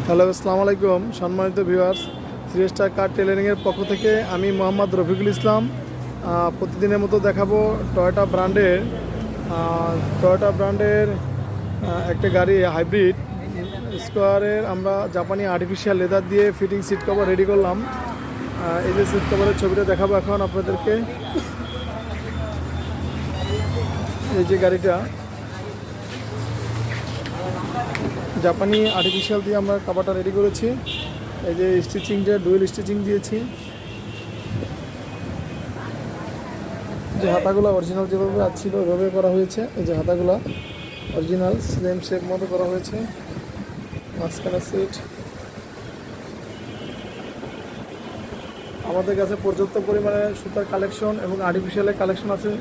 Hello, আসসালামু আলাইকুম সম্মানিত ভিউয়ার্স। থ্রি স্টার কার টেলারিংয়ের পক্ষ থেকে আমি মোহাম্মদ রফিকুল ইসলাম প্রতিদিনের মতো দেখাবো টয়োটা ব্র্যান্ডের একটা গাড়ি হাইব্রিড স্কোয়ারের। আমরা জাপানি আর্টিফিশিয়াল লেদার দিয়ে ফিটিং সিট কভার রেডি করলাম। এই যে সিট কভারের ছবিটা দেখাবো এখন আপনাদেরকে। এই যে গাড়িটা জাপানি আর্টিফিশিয়াল দিয়ে আমরা কাভারটা রেডি করেছি। এই যে স্টিচিং, যে ডুয়েল স্টিচিং দিয়েছি, যে হাতাগুলো অরিজিনাল যেভাবে ছিল ওইভাবে করা হয়েছে। এই যে হাতাগুলো অরিজিনাল সেম শেপ মতো করা হয়েছে। মাঝখানে সিট। আমাদের কাছে পর্যাপ্ত পরিমাণে সুতার কালেকশন এবং আর্টিফিশিয়ালের কালেকশন আছে।